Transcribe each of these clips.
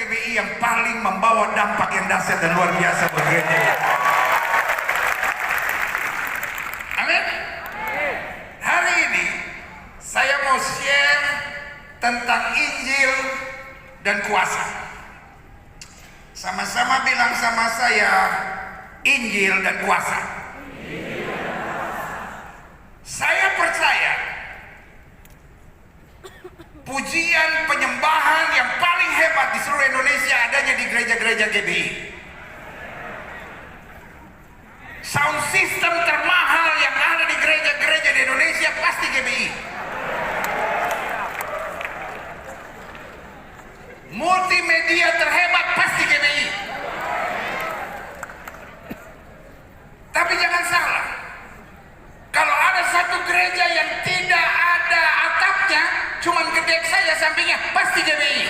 GBI yang paling membawa dampak yang dahsyat dan luar biasa buat gereja. Amin. Hari ini saya mau share tentang Injil dan kuasa. Sama-sama bilang sama saya, Injil dan kuasa. Saya percaya pujian penyembahan yang paling hebat di seluruh Indonesia adanya di gereja-gereja GBI. Sound system termahal yang ada di gereja-gereja di Indonesia pasti GBI. Multimedia terhebat pasti GBI. Tapi jangan salah, kalau ada satu gereja yang tidak ada atapnya, cuman gedek saja sampingnya, pasti GBI.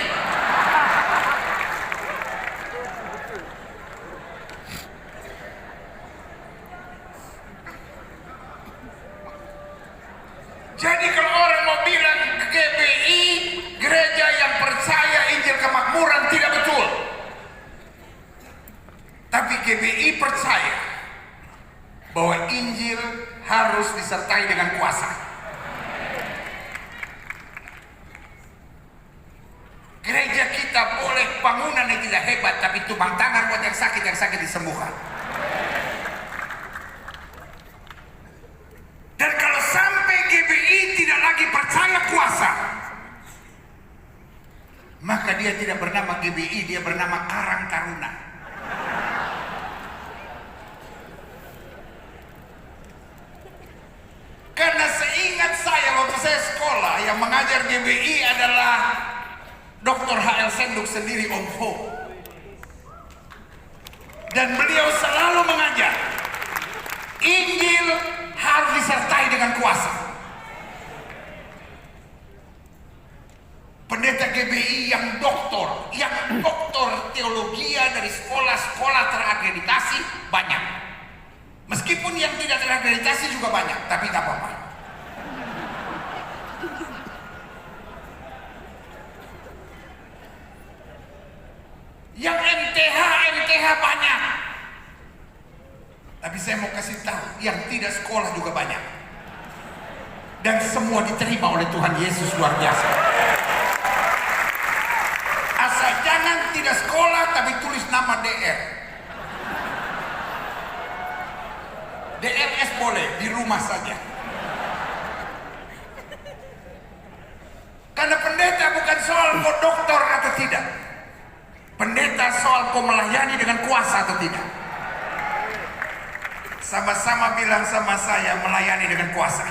Jadi kalau orang mau bilang GBI gereja yang percaya Injil kemakmuran, tidak betul. Tapi GBI percaya bahwa Injil harus disertai dengan kuasa. Gereja kita boleh bangunan yang tidak hebat, tapi tumpang tangan buat yang sakit disembuhkan. Dan kalau sampai GBI tidak lagi percaya kuasa, maka dia tidak bernama GBI, dia bernama Karang Taruna. Karena seingat saya waktu saya sekolah, yang mengajar GBI adalah Dr. H.L. Senduk sendiri, Om Ho. Dan beliau selalu mengajar, Injil harus disertai dengan kuasa. Pendeta GBI yang doktor teologi dari sekolah-sekolah terakreditasi banyak. Meskipun yang tidak terakreditasi juga banyak, tapi tak apa-apa. Yang MTH banyak. Tapi saya mau kasih tahu, yang tidak sekolah juga banyak. Dan semua diterima oleh Tuhan Yesus, luar biasa. Asal jangan tidak sekolah tapi tulis nama DR. DRS boleh, di rumah saja. Karena pendeta bukan soal kau doktor atau tidak. Pendeta soal kau melayani dengan kuasa atau tidak. Sama-sama bilang sama saya, melayani dengan kuasa.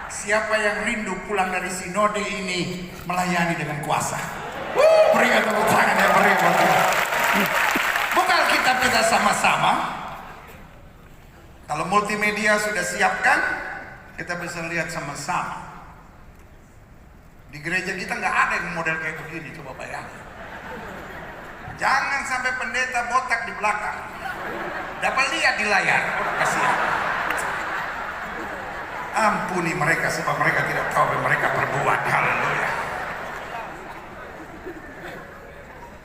Siapa yang rindu pulang dari sinode ini melayani dengan kuasa? Berikan tepuk tangan yang meriah. Buka Alkitab kita sama-sama. Kalau multimedia sudah siapkan, kita bisa lihat sama-sama. Di gereja kita nggak ada yang model kayak begini, coba bayangin. Jangan sampai pendeta botak di belakang. Dapat lihat di layar, kasihan. Ampuni mereka sebab mereka tidak tahu apa mereka perbuat. Haleluya.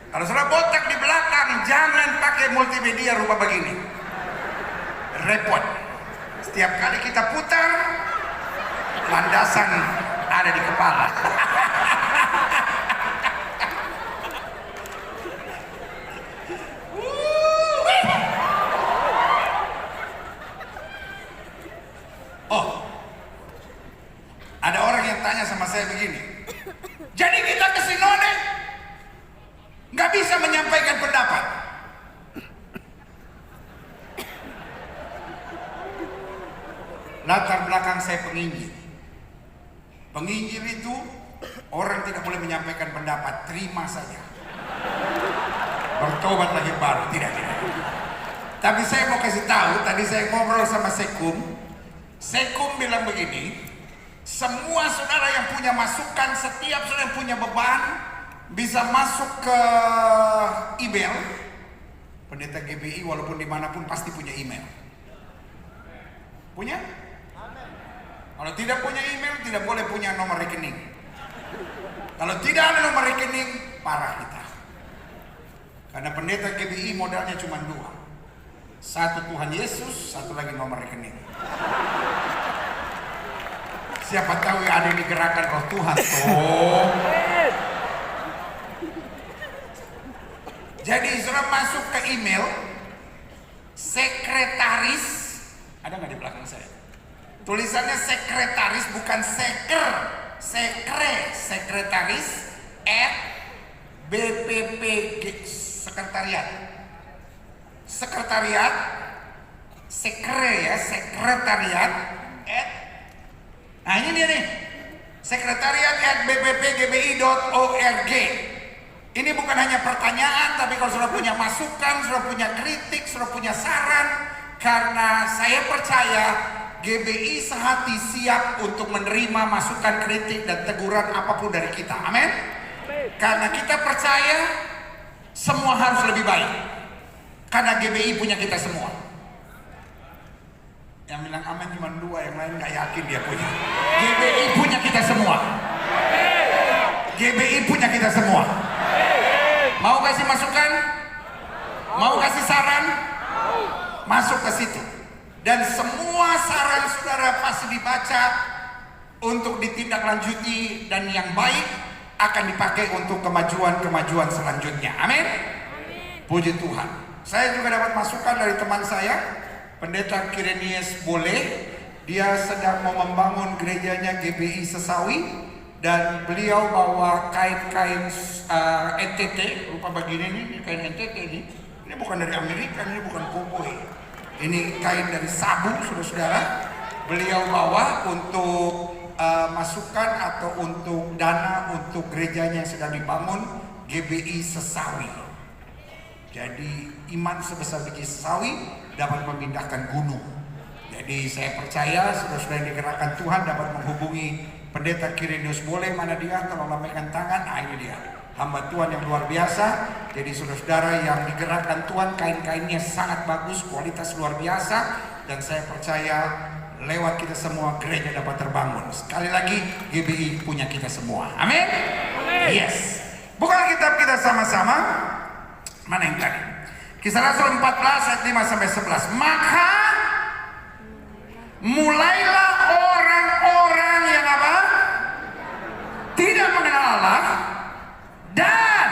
Kalau sudah botak di belakang, jangan pakai multimedia rupa begini. Repot. Setiap kali kita putar, landasan ada di kepala. Oh, ada orang yang tanya sama saya begini, jadi kita ke sinode nggak bisa menyampaikan pendapat. Latar belakang saya penginjil. Penginjil itu orang tidak boleh menyampaikan pendapat, terima saja. Bertobat lagi baru, tidak. Tapi saya mau kasih tahu, tadi saya ngobrol sama Sekum. Sekum bilang begini, semua saudara yang punya masukan, setiap saudara yang punya beban bisa masuk ke email. Pendeta GBI walaupun dimanapun pasti punya email. Punya? Kalau tidak punya email, tidak boleh punya nomor rekening. Kalau tidak ada nomor rekening, parah kita. Karena pendeta GBI modalnya cuma dua. Satu Tuhan Yesus, satu lagi nomor rekening. Siapa tahu ada yang digerakkan roh Tuhan. Oh. Jadi sudah masuk ke email sekretaris, ada nggak di belakang saya? Tulisannya sekretaris bukan seker, sekretaris @bppg sekretariat, sekretariat nah ini dia nih, sekretariat @bppgbi.org. Ini bukan hanya pertanyaan, tapi kalau sudah punya masukan, sudah punya kritik, sudah punya saran, karena saya percaya GBI sehati siap untuk menerima masukan, kritik, dan teguran apapun dari kita. Amin. Karena kita percaya semua harus lebih baik. Karena GBI punya kita semua. Yang bilang amin cuma dua, yang lain nggak yakin dia punya. GBI punya kita semua. GBI punya kita semua. Mau kasih masukan? Mau kasih saran? Masuk ke situ. Dan semua saran saudara pasti dibaca untuk ditindaklanjuti, dan yang baik akan dipakai untuk kemajuan selanjutnya. Amin. Puji Tuhan. Saya juga dapat masukan dari teman saya, Pendeta Kirenius Boleh. Dia sedang mau membangun gerejanya GBI Sesawi, dan beliau bawa kain-kain NTT rupa begini nih, kain NTT ini. Ini bukan dari Amerika, ini bukan koboi. Ini kain dari Sabu, saudara-saudara. Beliau bawa untuk masukan atau untuk dana untuk gerejanya yang sedang dibangun GBI Sesawi. Jadi iman sebesar biji sesawi dapat memindahkan gunung. Jadi saya percaya saudara-saudara yang digerakkan Tuhan dapat menghubungi Pendeta Kirenius Boleh. Mana dia? Tolong lambaikan tangan. Nah ini dia, hamba Tuhan yang luar biasa. Jadi saudara-saudara yang digerakkan Tuhan, kain-kainnya sangat bagus, kualitas luar biasa, dan saya percaya lewat kita semua gereja dapat terbangun. Sekali lagi, GBI punya kita semua. Amin. Yes. Bukan kitab kita sama-sama. Mana yang tadi? Kisah Rasul 14 ayat 5 sampai 11. Maka mulailah orang-orang yang apa? Tidak mengenal Allah, dan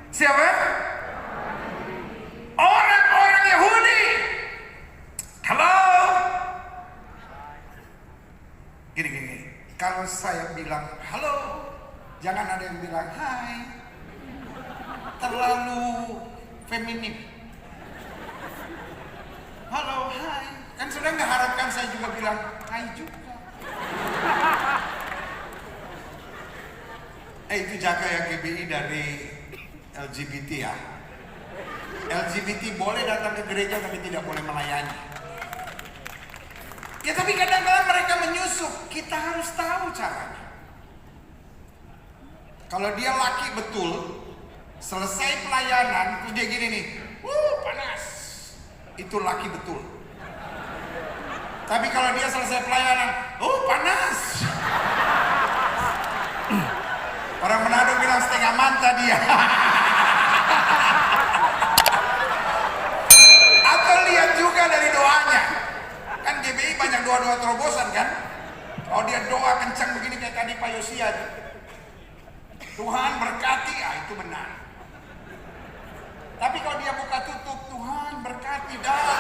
siapa? Orang-orang Yahudi. Halo. Gini. Kalau saya bilang halo, jangan ada yang bilang hai. Terlalu feminim. Halo, hai. Kan sudah nggak harapkan saya juga bilang hai juga. Itu jaga ya GBI dari LGBT ya. LGBT boleh datang ke gereja tapi tidak boleh melayani. Ya tapi kadang-kadang mereka menyusup. Kita harus tahu caranya. Kalau dia laki betul, selesai pelayanan itu dia gini nih, panas. Itu laki betul. Tapi kalau dia selesai pelayanan, panas. Orang Manado bilang setengah manta dia. Atau lihat juga dari doanya. Kan GBI banyak doa-doa terobosan kan. Kalau dia doa kencang begini kayak tadi Pak Yosia, Tuhan berkati, itu benar. Tapi kalau dia buka tutup, Tuhan berkati dalam.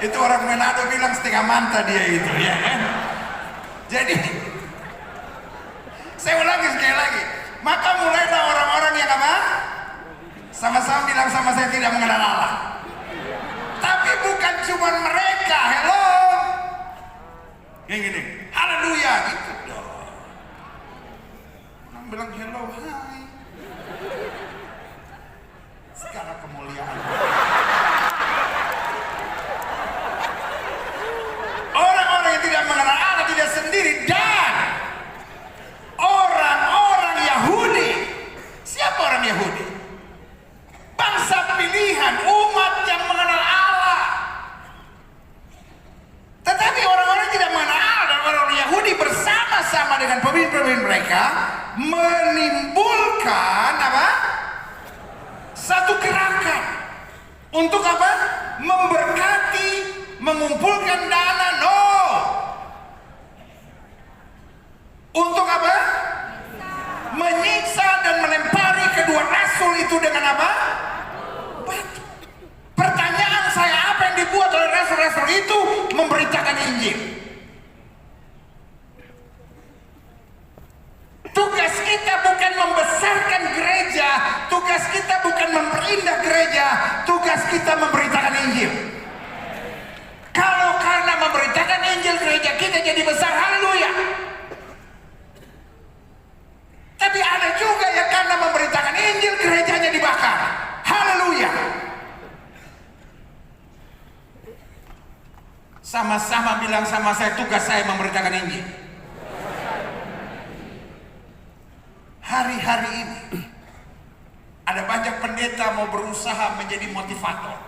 Itu orang Manado bilang setengah manta dia itu, ya kan? Jadi, saya ulangi sekali lagi. Maka mulailah orang-orang yang apa? Sama-sama bilang sama saya tidak mengenal Allah. Tapi bukan cuma mereka, hello. Yang gini, haleluya gitu dong. Orang bilang hello, hai. Segala kemuliaan. Orang-orang yang tidak mengenal Allah tidak sendiri, dan orang-orang Yahudi. Siapa orang Yahudi? Bangsa pilihan, umat yang mengenal Allah. dengan pemimpin-pemimpin mereka menimbulkan apa? Satu gerakan untuk apa? Memberkati, mengumpulkan dana. No. Untuk apa? Menyiksa dan melempari kedua rasul itu dengan apa? Batu. Pertanyaan saya, apa yang dibuat oleh rasul-rasul itu? Memberitakan Injil. Tugas kita bukan membesarkan gereja, tugas kita bukan memperindah gereja, tugas kita memberitakan Injil. Kalau karena memberitakan Injil gereja kita jadi besar, haleluya. Tapi ada juga yang karena memberitakan Injil gerejanya dibakar, haleluya. Sama-sama bilang sama saya, tugas saya memberitakan Injil. Hari-hari ini ada banyak pendeta mau berusaha menjadi motivator.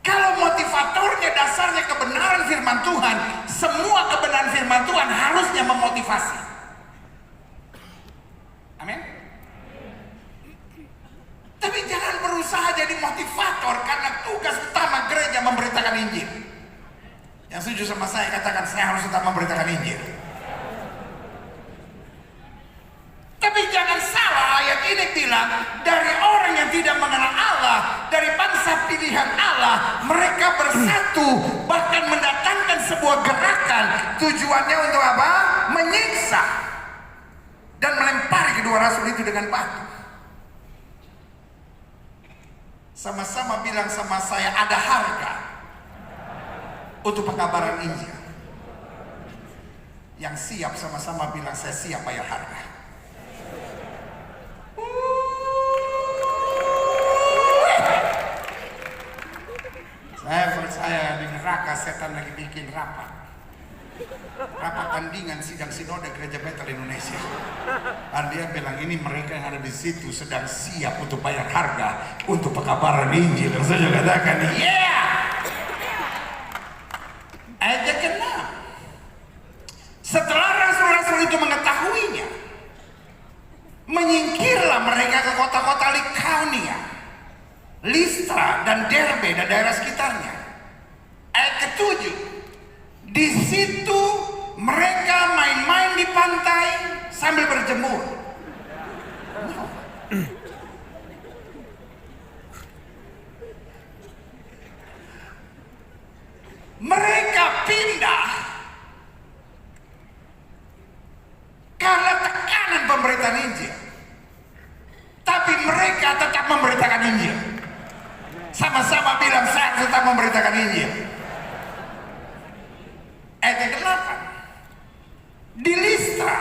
Kalau motivatornya dasarnya kebenaran firman Tuhan, semua kebenaran firman Tuhan harusnya memotivasi. Amin. Tapi jangan berusaha jadi motivator, karena tugas utama gereja memberitakan Injil. Yang setuju sama saya katakan, saya harus tetap memberitakan Injil. Tapi jangan salah, ayat ini bilang dari orang yang tidak mengenal Allah, dari bangsa pilihan Allah, mereka bersatu bahkan mendatangkan sebuah gerakan. Tujuannya untuk apa? Menyiksa dan melempari kedua rasul itu dengan batu. Sama-sama bilang sama saya, ada harga untuk pekabaran Injil. Yang siap sama-sama bilang, saya siap bayar harga. Saya percaya di neraka setan lagi bikin rapat tandingan sidang sinode gereja Betel Indonesia. Dan dia bilang, ini mereka yang ada di situ sedang siap untuk bayar harga untuk pekabaran Injil. Dan saya katakan, yeah. Ayat ke-6. Setelah rasul-rasul itu mengetahuinya, menyingkirlah mereka ke kota-kota Likaonia, Listra dan Derbe dan daerah sekitarnya. Ayat ke-7. Di situ mereka main-main di pantai sambil berjemur. Mereka pindah karena tekanan pemberitaan Injil, tapi mereka tetap memberitakan Injil. Sama-sama bilang, saya tetap memberitakan Injil. Ayat ke-8. Di Listra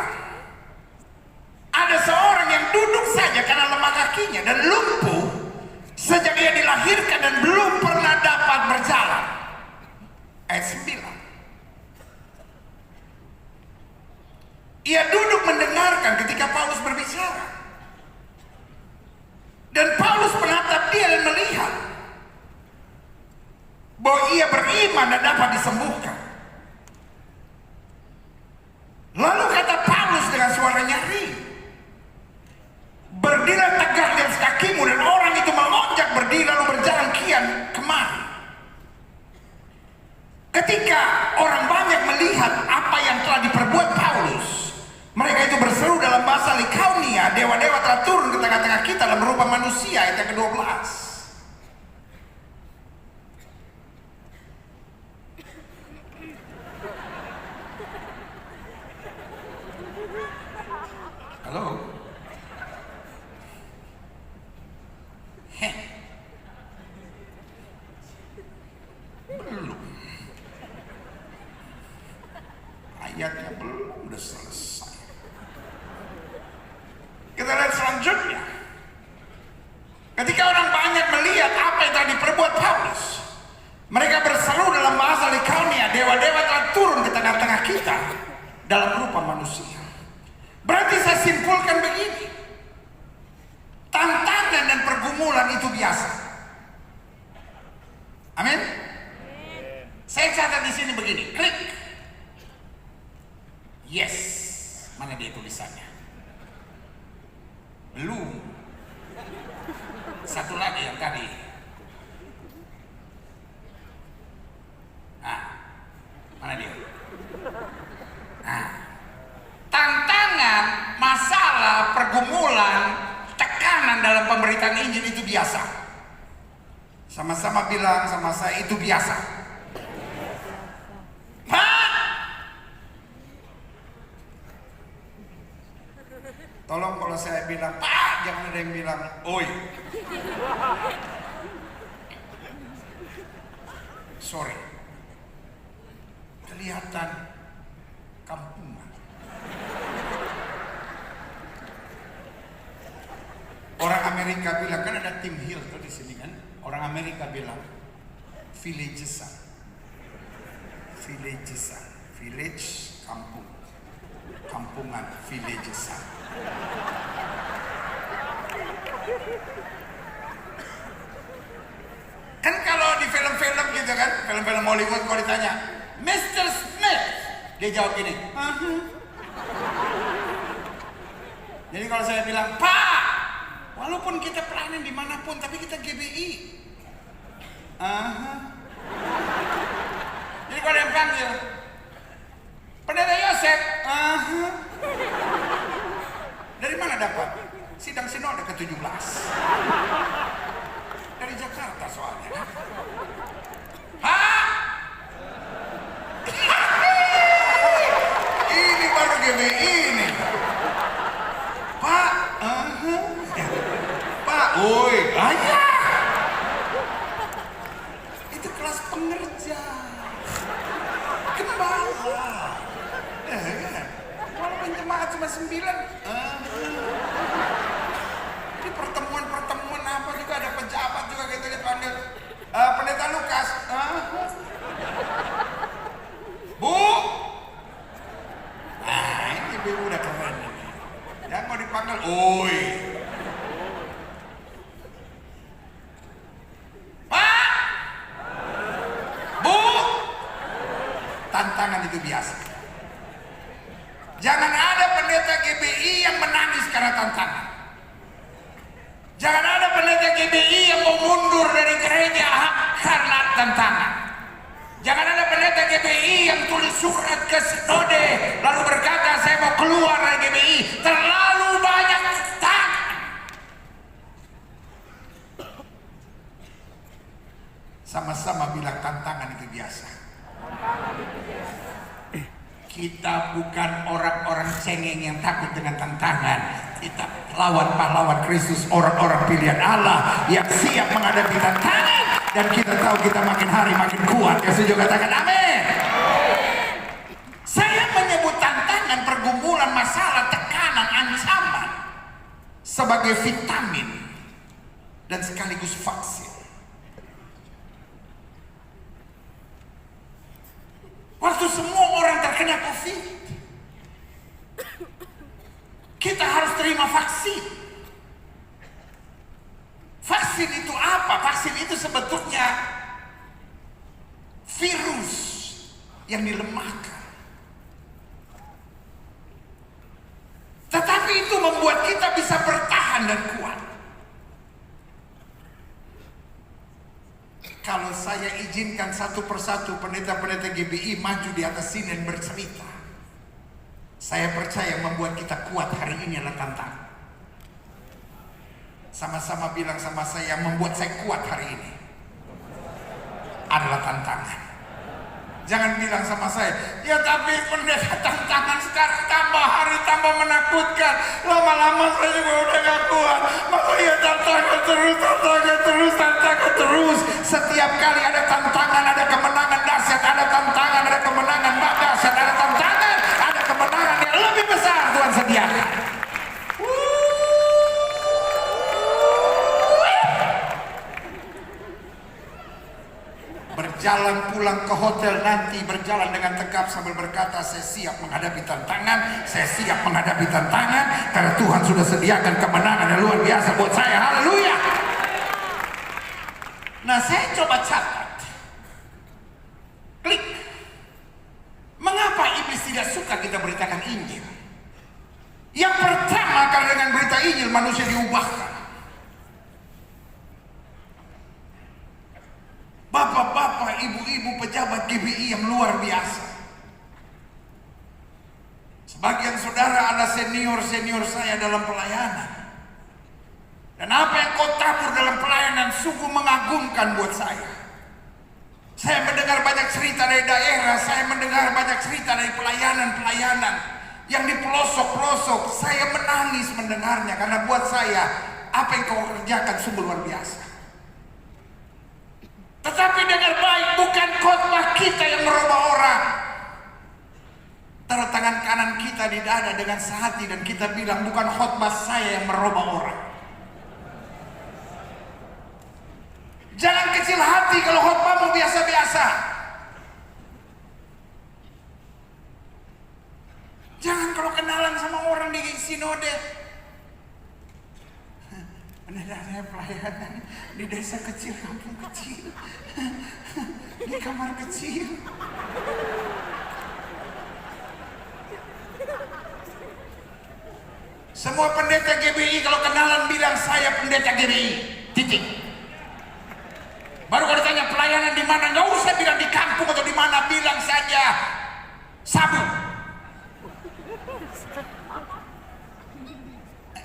ada seorang yang duduk saja karena lemah kakinya dan lumpuh sejak ia dilahirkan dan belum pernah dapat berjalan. Ayat 9. Ia duduk mendengarkan ketika Paulus berbicara, dan Paulus menatap dia dan melihat bahwa ia beriman dan dapat disembuhkan. Lalu kata Paulus dengan suara nyaring, berdirilah tegak di atas kakimu. Dan orang itu melonjak berdiri lalu berjalan kian kemari. Ketika orang banyak melihat apa yang telah diperbuat Paulus, mereka itu berseru dalam bahasa Likaonia, dewa-dewa telah turun ke tengah-tengah kita dalam rupa manusia. Ayat yang ke-12. Halo? Belum. Ayatnya belum, udah selesai. Kita lihat selanjutnya. Ketika orang banyak melihat apa yang telah diperbuat Paulus, mereka berseru dalam bahasa Likaonia, dewa-dewa telah turun ke tengah-tengah kita dalam rupa manusia. Berarti saya simpulkan begini, tantangan dan pergumulan itu biasa. Amin. Saya catat di di sini begini, klik. Yes. Mana dia tulisannya? Belum. Satu lagi yang tadi. Nah, mana dia? Nah, tantangan, masalah, pergumulan, tekanan dalam pemberitaan Injil itu biasa. Sama-sama bilang sama saya, itu biasa. Pak, tolong kalau saya bilang Pak, jangan ada yang bilang oi. Sorry, kelihatan kampungan. Orang Amerika bilang, kan ada Tim Hill tuh di sini kan. Orang Amerika bilang villagesan, villagesan, village kampung, kampungan, villagesan. Kan kalau di film-film gitu kan, film-film Hollywood kalau ditanya Mr. Smith, dia jawab gini. Jadi kalau saya bilang Pak, walaupun kita pelayanan dimanapun, tapi kita GBI. Jadi kalau yang panggil Pendeta Yosef, dari mana dapat? Sidang sinode ke-17. Dari Jakarta soalnya. Hah? Ini baru GBI ini. Pak, Pak, oi, ayah. Itu kelas pengerja, gembala. Walaupun jemaat cuma 9. Di pertemuan-pertemuan apa juga ada pejabat juga gitu dipanggil. Pendeta Lukas, Bu. Nah, ini ibu udah keren ini. Yang mau dipanggil, oi. Pak, Bu. Tantangan itu biasa. Jangan ada pendeta GBI yang menangis karena tantangan. Jangan ada pendeta GBI yang mau mundur dari gereja karena tantangan. Jangan ada pendeta GBI yang tulis surat ke sinode lalu berkata saya mau keluar dari GBI. Terlalu banyak tantangan. Sama-sama bilang tantangan itu biasa. Kita bukan orang-orang cengeng yang takut dengan tantangan. Kita lawan pahlawan Kristus, orang-orang pilihan Allah yang siap menghadapi tantangan. Dan kita tahu kita makin hari makin kuat. Yang setuju katakan amin. Saya menyebut tantangan, pergumulan, masalah, tekanan, ancaman sebagai vitamin dan sekaligus vaksin. Waktu semua orang terkena COVID, kita harus terima vaksin. Vaksin itu apa? Vaksin itu sebetulnya virus yang dilemahkan. Tetapi itu membuat kita bisa bertahan dan kuat. Kalau saya izinkan satu persatu pendeta-pendeta GBI maju di atas sini dan bercerita, saya percaya membuat kita kuat hari ini adalah tantangan. Sama-sama bilang sama saya, membuat saya kuat hari ini adalah tantangan. Jangan bilang sama saya, ya tapi pendeta tantangan sekarang tambah hari tambah menakutkan. Lama-lama saya juga udah gak kuat. Maka ya tantangan terus, tantangan terus, tantangan terus. Setiap kali ada tantangan, ada kemenangan dahsyat, ada tantangan, ada kemenangan dahsyat, ada tantangan, ada kemenangan yang lebih besar Tuhan sediakan. Berjalan pulang ke hotel nanti, berjalan dengan tegap sambil berkata, saya siap menghadapi tantangan, saya siap menghadapi tantangan, karena Tuhan sudah sediakan kemenangan yang luar biasa buat saya. Haleluya. Nah, saya coba catat, klik Injil manusia diubahkan. Bapak-bapak, ibu-ibu pejabat GBI yang luar biasa. Sebagian saudara adalah senior-senior saya dalam pelayanan. Dan apa yang kau tabur dalam pelayanan sungguh mengagumkan buat saya. Saya mendengar banyak cerita dari daerah, saya mendengar banyak cerita dari pelayanan-pelayanan yang di pelosok-pelosok. Saya menangis mendengarnya karena buat saya apa yang kau kerjakan sungguh luar biasa. Tetapi dengar baik, bukan khotbah kita yang merubah orang. Taruh tangan kanan kita di dada dengan sehati dan kita bilang, bukan khotbah saya yang merubah orang. Jangan kecil hati kalau khotbahmu biasa-biasa. Jangan kalau kenalan sama orang di sinode. Pendeta saya pelayanan di desa kecil, kampung kecil, di kamar kecil. Semua pendeta GBI kalau kenalan bilang saya pendeta GBI, titik. Baru kalau ditanya pelayanan di mana, nggak usah bilang di kampung atau di mana, bilang saja Sabu.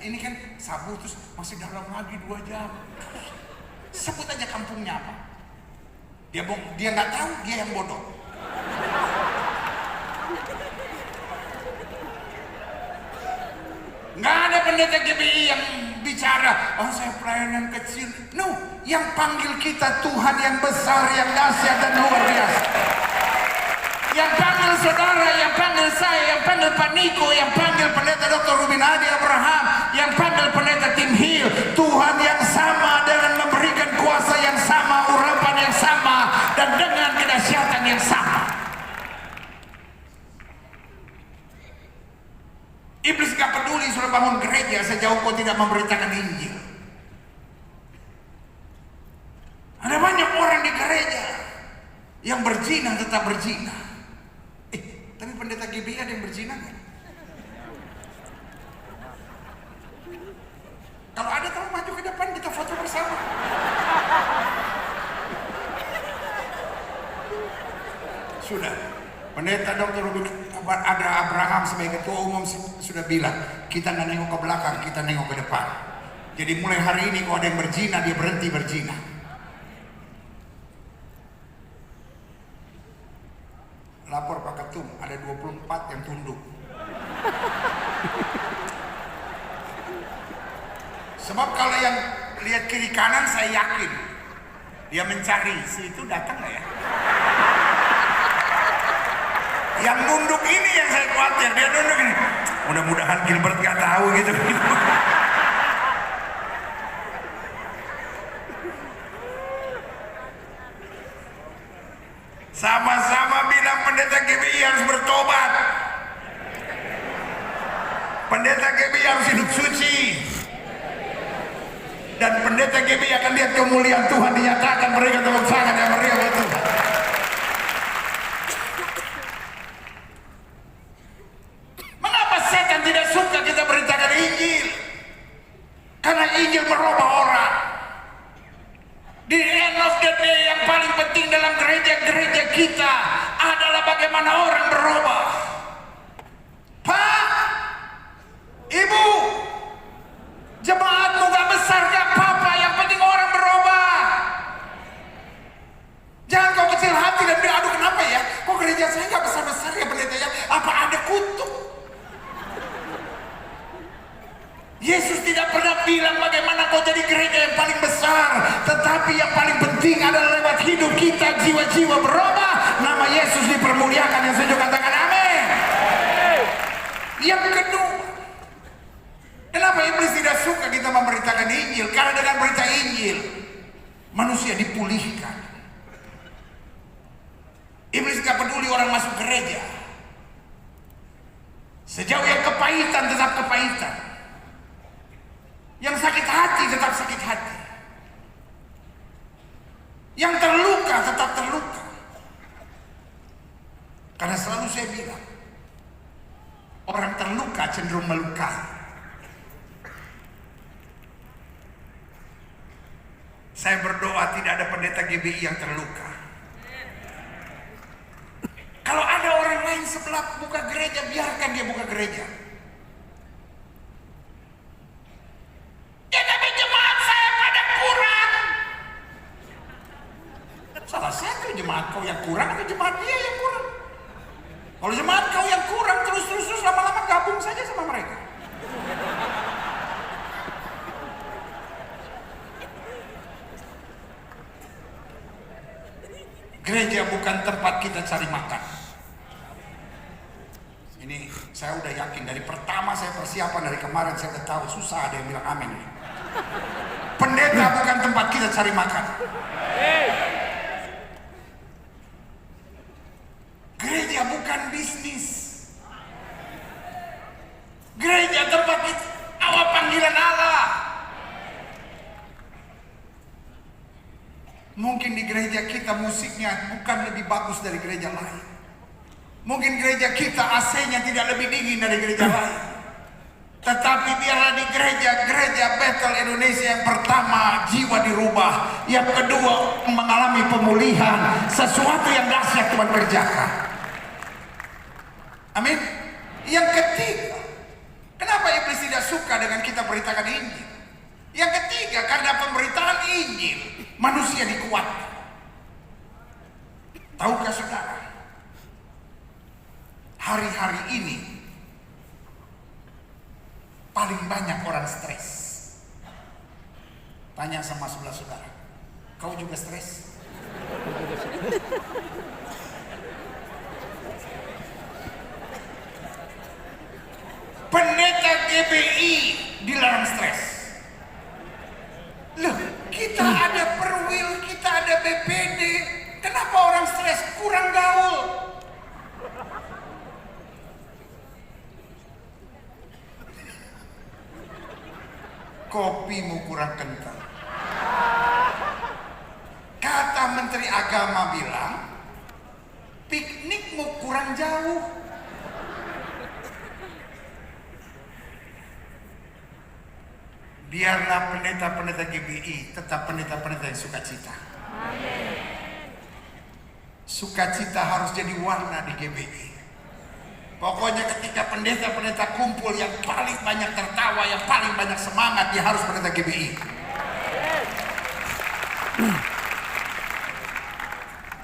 Ini kan Sabu terus masih dalam lagi 2 jam. Sebut aja kampungnya apa. Dia nggak tahu, dia yang bodoh. Nggak ada pendeta GBI yang bicara, oh saya pelayanan kecil. No, yang panggil kita Tuhan yang besar, yang dahsyat dan luar biasa. Yang panggil saudara, yang panggil saya, yang panggil Pak Niko, yang panggil pendeta Dr. Ruben Adi Abraham, yang panggil pendeta Tim Hill, Tuhan yang sama dengan memberikan kuasa yang sama, urapan yang sama, dan dengan kedahsyatan yang sama. Iblis gak peduli sudah bangun gereja sejauh kau tidak memberitakan Injil. Ada banyak orang di gereja yang berzina tetap berzina. Tapi pendeta GBI ada yang berzina nggak? Kalau ada, tolong maju ke depan, kita foto bersama. Sudah, pendeta Dr. Ruben ada Abraham sebagai ketua umum sudah bilang, kita nggak nengok ke belakang, kita nengok ke depan. Jadi mulai hari ini kalau ada yang berzina, dia berhenti berzina. Lapor Pak Ketum, ada 24 yang tunduk. Sebab kalau yang lihat kiri kanan saya yakin dia mencari, si itu datang nggak ya? Yang nunduk ini yang saya khawatir, dia nunduk ini. Mudah-mudahan Gilbert nggak tahu gitu. Sama-sama bilang pendeta GBI harus bertobat. Pendeta GBI harus hidup suci. Dan pendeta GBI akan lihat kemuliaan Tuhan dinyatakan. Mereka tepuk tangan yang meriah buat Tuhan. Mengapa setan tidak suka kita beritakan Injil? Karena Injil merubah orang. Di end of the day yang paling penting dalam gereja-gereja kita adalah bagaimana orang berubah. Pak, Ibu, jemaatmu gak besar gak apa-apa, yang penting orang berubah. Jangan kau kecil hati dan bilang, aduh kenapa ya, kok gereja saya gak besar-besar ya pendeta ya, apa ada kutuk? Yesus tidak pernah bilang bagaimana kau jadi gereja yang paling besar, tetapi yang paling penting adalah lewat hidup kita jiwa-jiwa berubah, nama Yesus dipermuliakan. Yang setuju katakan amin. Yang kedua, kenapa iblis tidak suka kita memberitakan Injil? Karena dengan berita Injil manusia dipulihkan. Iblis gak peduli orang masuk gereja, sejauh yang kepahitan tetap kepahitan, yang sakit hati tetap sakit hati, yang terluka tetap terluka. Karena selalu saya bilang, orang terluka cenderung melukai. Saya berdoa tidak ada pendeta GBI yang terluka. Kalau ada orang lain sebelah buka gereja, biarkan dia buka gereja. Ya tapi jemaat saya pada kurang. Salah satu jemaat kau yang kurang atau jemaat dia yang kurang? Kalau jemaat kau yang kurang, terus lama-lama gabung saja sama mereka. Gereja bukan tempat kita cari makan. Ini saya udah yakin dari pertama saya persiapan dari kemarin, saya udah tahu susah ada yang bilang amin. Pendeta bukan tempat kita cari makan. Gereja bukan bisnis. Gereja tempat kita awal panggilan Allah. Mungkin di gereja kita musiknya bukan lebih bagus dari gereja lain. Mungkin gereja kita AC-nya tidak lebih dingin dari gereja lain. Tetapi biarlah di gereja Bethel Indonesia yang pertama jiwa dirubah, yang kedua mengalami pemulihan, sesuatu yang dahsyat Tuhan kerjakan. Amin. Yang ketiga, kenapa iblis tidak suka dengan kita beritakan Injil? Yang ketiga, karena pemberitaan Injil manusia dikuatkan. Tahukah saudara, hari-hari ini paling banyak orang stres. Tanya sama sebelah saudara, kau juga stres? Pendeta GBI dilarang stres. Loh, kita ada perwil, kita ada BPD. Kenapa orang stres? Kurang gaul. Kopimu kurang kental. Kata Menteri Agama bilang, piknikmu kurang jauh. Biarlah pendeta-pendeta GBI tetap pendeta-pendeta yang sukacita. Amin. Sukacita harus jadi warna di GBI. Pokoknya ketika pendeta-pendeta kumpul, yang paling banyak tertawa, yang paling banyak semangat, dia harus pendeta GBI.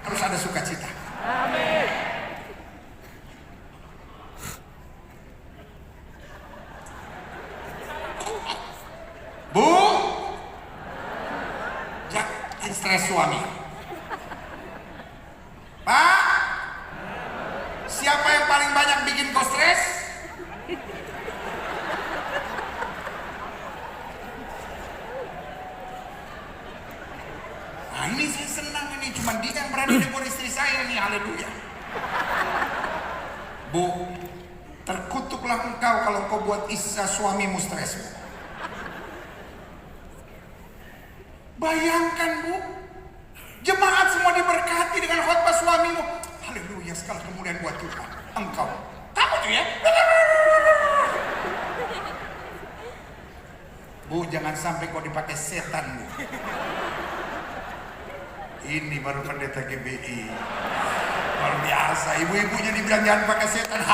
Harus ada sukacita. Amin. Bu, jangan stres suami. Pak, siapa yang paling banyak bikin kau stres? Nah ini saya senang ini, cuma dia yang berani negur istri saya nih, haleluya. Bu, terkutuklah engkau kalau kau buat suamimu stres. Bayangkan Bu, jemaat semua diberkati dengan khotbah suamimu. Haleluya, segala kemuliaan buat Tuhan. Engkau, kamu tuh ya. Bu, jangan sampai kau dipakai setan Bu. Ini baru pendeta GBI. Luar biasa, ibu-ibunya dibilang jangan pakai setan.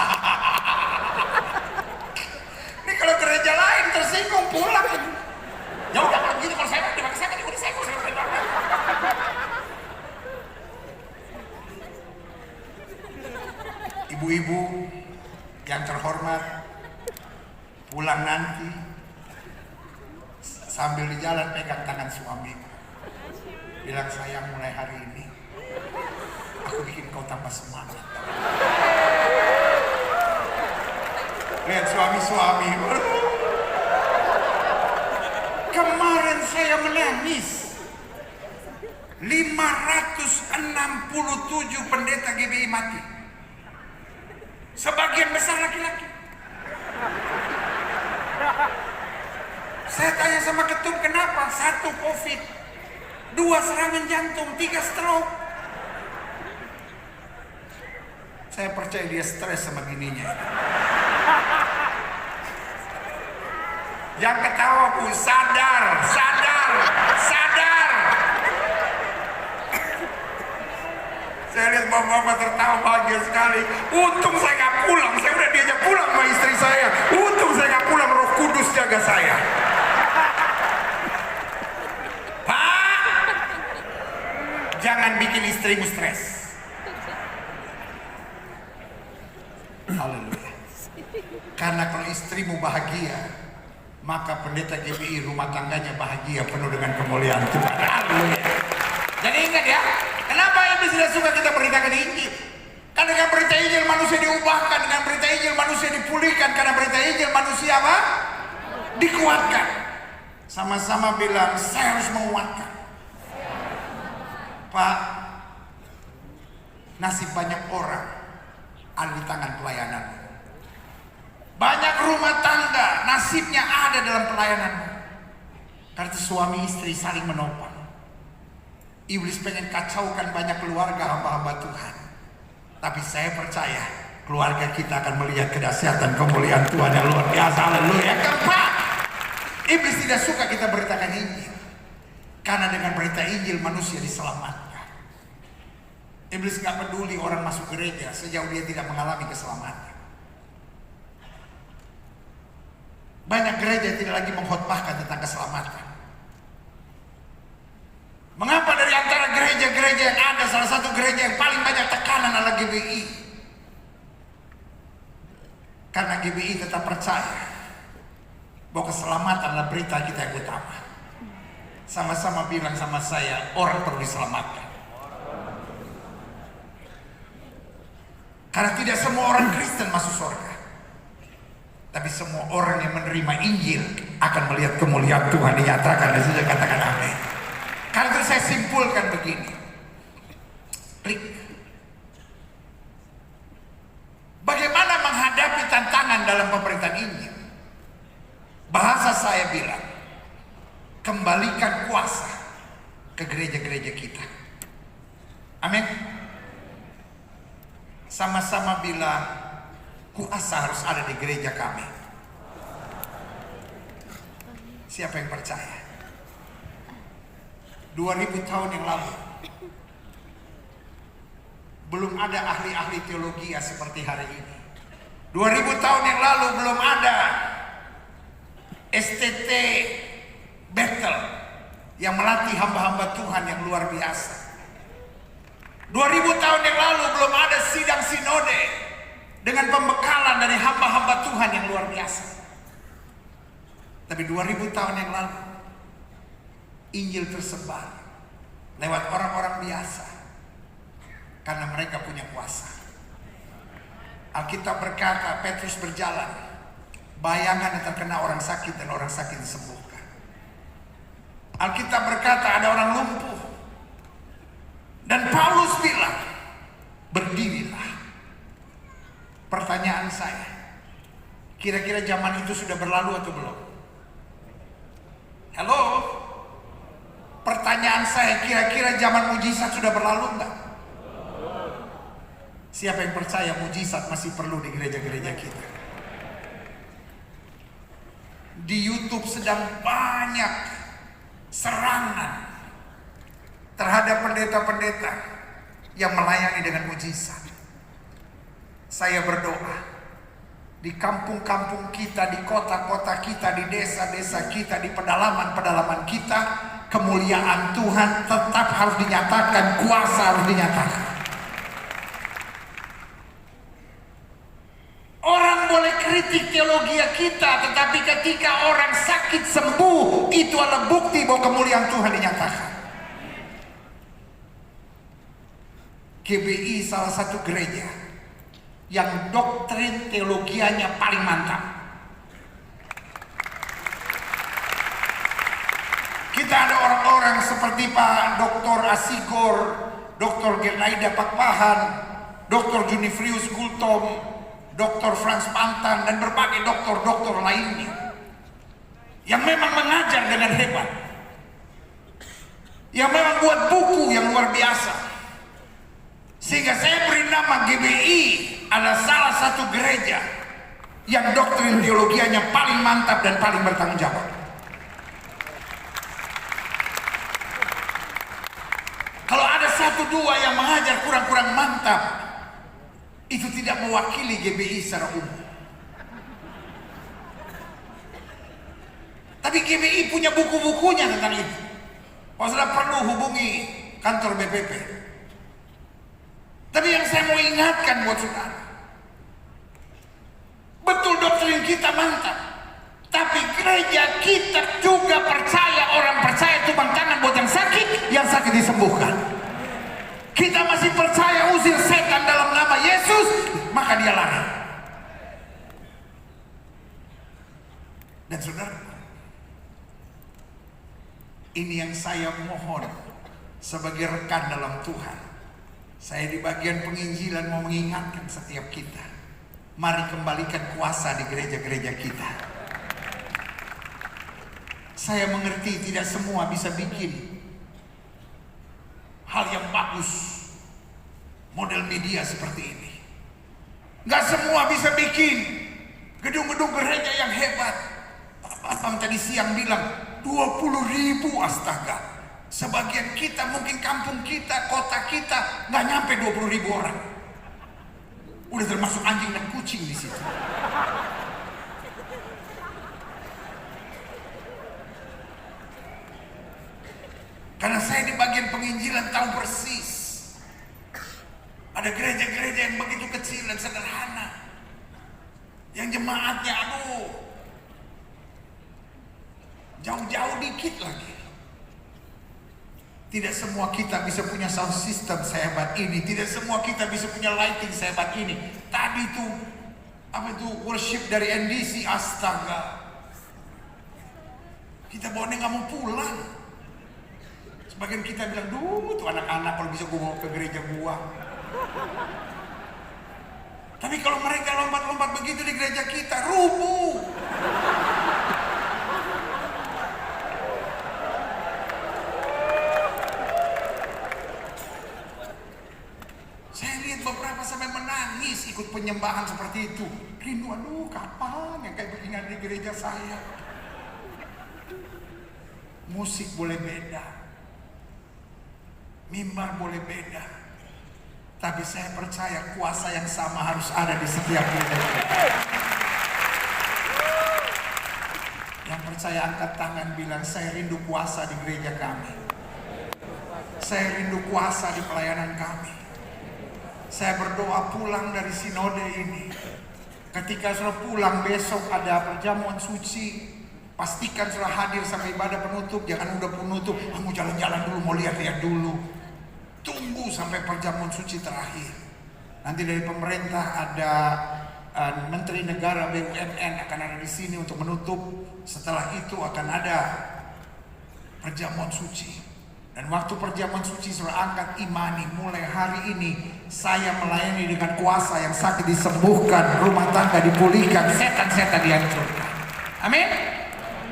Ini kalau gereja lain tersinggung pulang. Ya udah kalau gitu, kalau saya dipakai setan, udah saya. Ibu-ibu yang terhormat, pulang nanti sambil di jalan pegang tangan suami, bilang, sayang, mulai hari ini aku bikin kau tambah semangat. Lihat suami-suami, kemarin saya menangis. 567 pendeta GBI mati. Sebagian besar laki-laki. Saya tanya sama ketum, kenapa? 1 COVID, 2 serangan jantung, 3 stroke. Saya percaya dia stres sama bininya. Yang ketawa Bu, sadar. bapak-bapak tertawa bahagia sekali. Untung saya nggak pulang, saya udah diajak pulang sama istri saya. Untung saya nggak pulang, Roh Kudus jaga saya. Pak, jangan bikin istrimu stres. Haleluya. Karena kalau istrimu bahagia, maka pendeta GBI rumah tangganya bahagia penuh dengan kemuliaan Tuhan. Haleluya. Jadi ingat ya, kenapa iblis tidak suka kita beritakan Injil? Karena dengan berita Injil manusia diubahkan, dengan berita Injil manusia dipulihkan, karena berita Injil manusia apa? Dikuatkan. Sama-sama bilang, saya harus menguatkan. Pak, nasib banyak orang ada di tangan pelayanan. Banyak rumah tangga nasibnya ada dalam pelayanan. Karena suami istri saling menopang. Iblis pengen kacaukan banyak keluarga hamba-hamba Tuhan. Tapi saya percaya keluarga kita akan melihat kedahsyatan kemuliaan Tuhan yang luar biasa. Haleluya. Keempat, iblis tidak suka kita beritakan Injil. Karena dengan berita Injil manusia diselamatkan. Iblis gak peduli orang masuk gereja sejauh dia tidak mengalami keselamatan. Banyak gereja tidak lagi mengkhotbahkan tentang keselamatan. Mengapa dari antara gereja-gereja yang ada, salah satu gereja yang paling banyak tekanan adalah GBI? Karena GBI tetap percaya bahwa keselamatan adalah berita kita yang utama. Sama-sama bilang sama saya, orang perlu diselamatkan. Karena tidak semua orang Kristen masuk surga. Tapi semua orang yang menerima Injil akan melihat kemuliaan Tuhan dinyatakan. Dan saya katakan amin. Karena itu saya simpulkan begini. Klik. Bagaimana menghadapi tantangan dalam pemberitaan Injil? Bahasa saya bilang, kembalikan kuasa ke gereja-gereja kita. Amin. Sama-sama bilang, kuasa harus ada di gereja kami. Siapa yang percaya? 2000 tahun yang lalu belum ada ahli-ahli teologi seperti hari ini. 2000 tahun yang lalu belum ada STT Bethel yang melatih hamba-hamba Tuhan yang luar biasa. 2000 tahun yang lalu belum ada sidang sinode dengan pembekalan dari hamba-hamba Tuhan yang luar biasa. Tapi 2000 tahun yang lalu Injil tersebar lewat orang-orang biasa karena mereka punya kuasa. Alkitab berkata Petrus berjalan, bayangan yang terkena orang sakit dan orang sakit disembuhkan. Alkitab berkata ada orang lumpuh dan Paulus bilang, berdirilah. Pertanyaan saya, kira-kira zaman itu sudah berlalu atau belum? Halo? Pertanyaan saya, kira-kira zaman mujizat sudah berlalu enggak? Siapa yang percaya mujizat masih perlu di gereja-gereja kita? Di YouTube sedang banyak serangan terhadap pendeta-pendeta yang melayani dengan mujizat. Saya berdoa, di kampung-kampung kita, di kota-kota kita, di desa-desa kita, di pedalaman-pedalaman kita, kemuliaan Tuhan tetap harus dinyatakan, kuasa harus dinyatakan. Orang boleh kritik teologi kita, tetapi ketika orang sakit sembuh, itu adalah bukti bahwa kemuliaan Tuhan dinyatakan. GBI salah satu gereja yang doktrin teologianya paling mantap. Kita ada orang-orang seperti Pak Dr. Asigor, Dr. Gernaida Pakpahan, Dr. Junifrius Gultom, Dr. Franz Pantan, dan berbagai doktor-doktor lainnya yang memang mengajar dengan hebat, yang memang buat buku yang luar biasa. Sehingga saya beri nama GBI adalah salah satu gereja yang doktrin teologianya paling mantap dan paling bertanggung jawab. Kalau ada satu dua yang mengajar kurang-kurang mantap, itu tidak mewakili GBI secara umum. Tapi GBI punya buku-bukunya tentang itu. Kalau saudara perlu hubungi kantor BPP. Tapi yang saya mau ingatkan buat saudara, betul doktrin kita mantap, tapi gereja kita juga percaya, orang percaya tumpang tangan buat yang sakit disembuhkan. Kita masih percaya usir setan dalam nama Yesus, maka dia lari. Dan saudara, ini yang saya mohon sebagai rekan dalam Tuhan. Saya di bagian penginjilan mau mengingatkan setiap kita, mari kembalikan kuasa di gereja-gereja kita. Saya mengerti tidak semua bisa bikin hal yang bagus, model media seperti ini. Gak semua bisa bikin gedung-gedung gereja yang hebat. Abang tadi siang bilang 20.000, astaga. Sebagian kita, mungkin kampung kita, kota kita gak nyampe 20.000 orang. Udah termasuk anjing dan kucing di situ. Karena saya di bagian penginjilan tahu persis, ada gereja-gereja yang begitu kecil dan sederhana, yang jemaatnya jauh-jauh dikit lagi. Tidak semua kita bisa punya sound system sehebat ini, tidak semua kita bisa punya lighting sehebat ini. Tadi tuh worship dari NDC, astaga, kita bawa nggak mau pulang. Sebagian kita bilang, duh tuh anak-anak kalau bisa gue bawa ke gereja gua. Tapi kalau mereka lompat-lompat begitu di gereja kita, rubuh. Saya lihat beberapa sampai menangis ikut penyembahan seperti itu. Rindu, aduh kapan yang kayak begini di gereja saya. Musik boleh beda, mimbar boleh beda, tapi saya percaya kuasa yang sama harus ada di setiap gereja. Yang percaya angkat tangan bilang, saya rindu kuasa di gereja kami. Saya rindu kuasa di pelayanan kami. Saya berdoa pulang dari sinode ini, ketika sudah pulang besok ada perjamuan suci, pastikan sudah hadir sampai ibadah penutup. Jangan udah penutup, mau jalan-jalan dulu, mau lihat-lihat dulu. Tunggu sampai perjamuan suci terakhir. Nanti dari pemerintah ada Menteri Negara BUMN akan ada di sini untuk menutup. Setelah itu akan ada perjamuan suci. Dan waktu perjamuan suci sudah angkat imani, mulai hari ini saya melayani dengan kuasa, yang sakit disembuhkan, rumah tangga dipulihkan, setan-setan dihancurkan. Amin.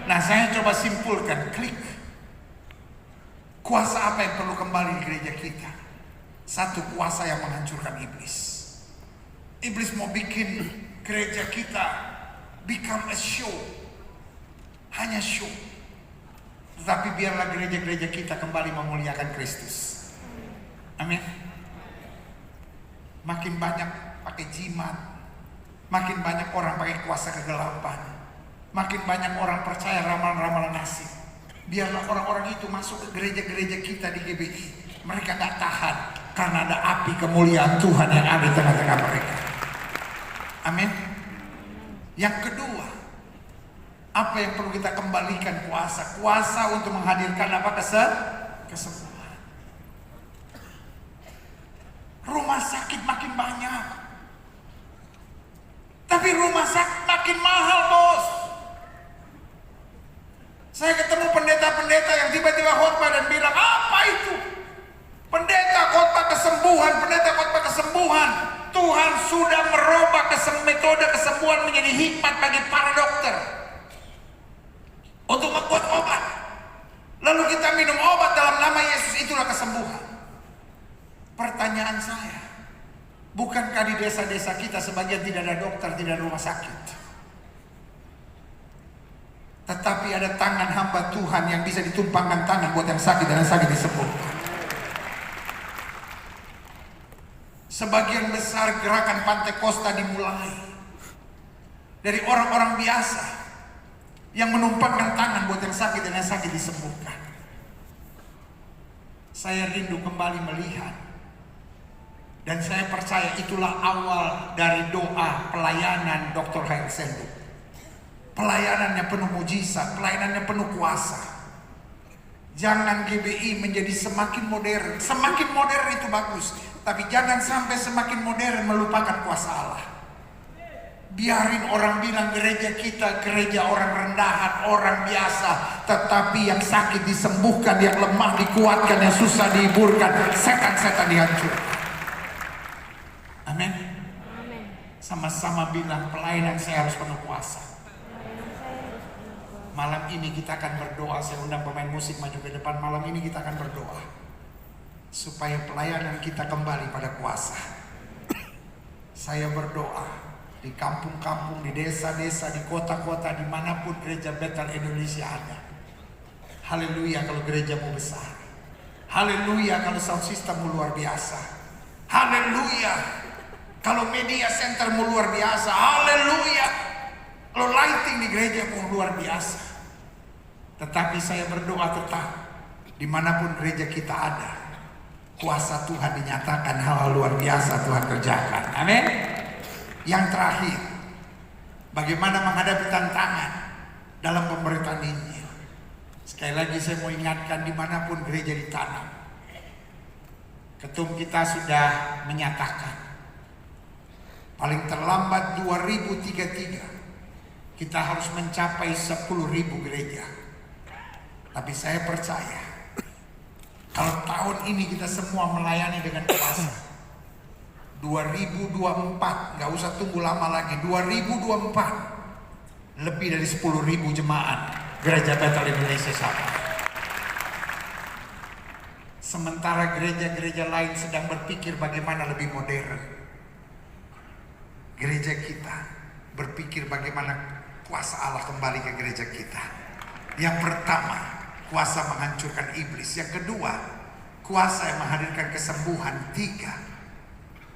Nah, saya coba simpulkan, klik. Kuasa apa yang perlu kembali di gereja kita? Satu, kuasa yang menghancurkan iblis. Iblis mau bikin gereja kita become a show, hanya show. Tetapi biarlah gereja-gereja kita kembali memuliakan Kristus. Amin. Makin banyak pakai jimat, makin banyak orang pakai kuasa kegelapan, makin banyak orang percaya ramalan-ramalan nasib. Biarlah orang-orang itu masuk ke gereja-gereja kita di GBI. Mereka gak tahan karena ada api kemuliaan Tuhan yang ada di tengah-tengah mereka. Amin. Yang kedua, apa yang perlu kita kembalikan? Kuasa. Kuasa untuk menghadirkan apa? Kesembuhan. Rumah sakit makin banyak, tapi rumah sakit makin mahal, bos. Saya ketemu pendeta-pendeta yang tiba-tiba khotbah dan bilang, apa itu? Pendeta khotbah kesembuhan, pendeta khotbah kesembuhan. Tuhan sudah merubah metode kesembuhan menjadi hikmat bagi para dokter untuk membuat obat. Lalu kita minum obat dalam nama Yesus, itulah kesembuhan. Pertanyaan saya, bukankah di desa-desa kita sebagian tidak ada dokter, tidak ada rumah sakit? Tetapi ada tangan hamba Tuhan yang bisa ditumpangkan tangan buat yang sakit dan yang sakit disembuhkan. Sebagian besar gerakan Pantai Kosta dimulai dari orang-orang biasa yang menumpangkan tangan buat yang sakit dan yang sakit disembuhkan. Saya rindu kembali melihat, dan saya percaya itulah awal dari doa pelayanan Dr. Hair Sendu. Pelayanannya penuh mujizat, pelayanannya penuh kuasa. Jangan GBI menjadi semakin modern. Semakin modern itu bagus, tapi jangan sampai semakin modern melupakan kuasa Allah. Biarin orang bilang gereja kita gereja orang rendahan, orang biasa, tetapi yang sakit disembuhkan, yang lemah dikuatkan, yang susah dihiburkan, setan-setan dihancurkan. Amin. Sama-sama bilang, pelayanan saya harus penuh kuasa. Malam ini kita akan berdoa. Saya undang pemain musik maju ke depan. Malam ini kita akan berdoa supaya pelayanan kita kembali pada kuasa. Saya berdoa di kampung-kampung, di desa-desa, di kota-kota, dimanapun gereja Bethel Indonesia ada. Haleluya kalau gerejamu besar. Haleluya kalau sound systemmu luar biasa. Haleluya kalau media centermu luar biasa. Haleluya kalau lighting di gerejamu luar biasa. Tetapi saya berdoa tetap, dimanapun gereja kita ada, kuasa Tuhan dinyatakan, hal-hal luar biasa Tuhan kerjakan. Amin. Yang terakhir, bagaimana menghadapi tantangan dalam pemberitaan Injil. Sekali lagi saya mau ingatkan, dimanapun gereja ditanam, ketum kita sudah menyatakan paling terlambat 2033 kita harus mencapai 10.000 gereja. Tapi saya percaya kalau tahun ini kita semua melayani dengan kuasa, 2024 nggak usah tunggu lama lagi. 2024 lebih dari 10.000 jemaat gereja Bethel Indonesia sama. Sementara gereja-gereja lain sedang berpikir bagaimana lebih modern, gereja kita berpikir bagaimana kuasa Allah kembali ke gereja kita. Yang pertama, kuasa menghancurkan iblis. Yang kedua, kuasa yang menghadirkan kesembuhan. Tiga,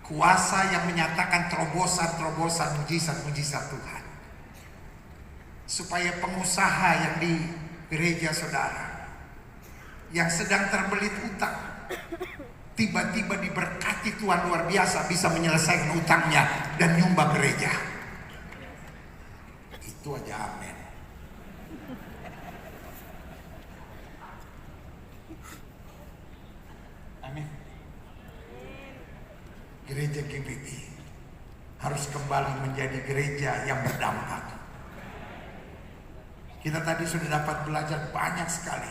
kuasa yang menyatakan terobosan-terobosan mujizat-mujizat Tuhan. Supaya pengusaha yang di gereja saudara, yang sedang terbelit utang, tiba-tiba diberkati Tuhan luar biasa, bisa menyelesaikan utangnya dan nyumbang gereja. Itu aja, amin. Amin. Gereja GBI harus kembali menjadi gereja yang berdampak. Kita tadi sudah dapat belajar banyak sekali,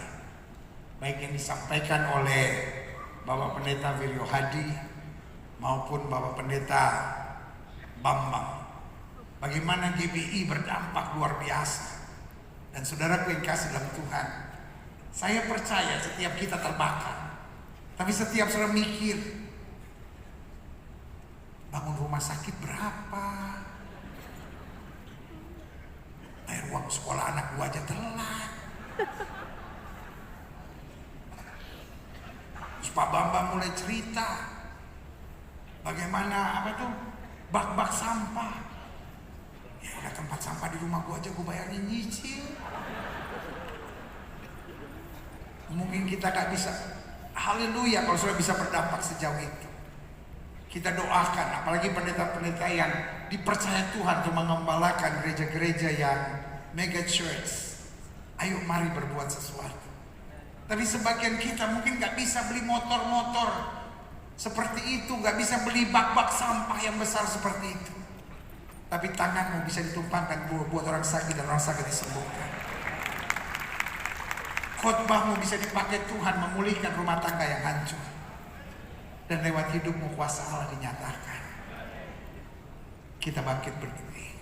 baik yang disampaikan oleh Bapak Pendeta Wiryo Hadi maupun Bapak Pendeta Bambang. Bagaimana GBI berdampak luar biasa. Dan saudaraku yang kasih dalam Tuhan, saya percaya setiap kita terbakar. Tapi setiap saudara mikir, bangun rumah sakit berapa? Bayar uang sekolah anak gua aja telat. Terus Pak Bambang mulai cerita bagaimana bak-bak sampah. Ya udah, tempat sampah di rumah gua aja gua bayarin nyicil. Mungkin kita gak bisa. Haleluya kalau sudah bisa berdampak sejauh itu. Kita doakan, apalagi pendeta-pendeta yang dipercaya Tuhan untuk mengembalakan gereja-gereja yang mega church. Ayo mari berbuat sesuatu. Tapi sebagian kita mungkin gak bisa beli motor-motor seperti itu, gak bisa beli bak-bak sampah yang besar seperti itu. Tapi tanganmu bisa ditumpangkan buat orang sakit dan orang sakit disembuhkan. Khotbahmu bisa dipakai Tuhan memulihkan rumah tangga yang hancur. Dan lewat hidupmu kuasa Allah dinyatakan. Kita bangkit berdiri.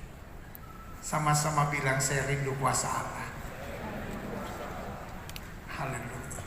Sama-sama bilang, saya rindu kuasa Allah. Haleluya.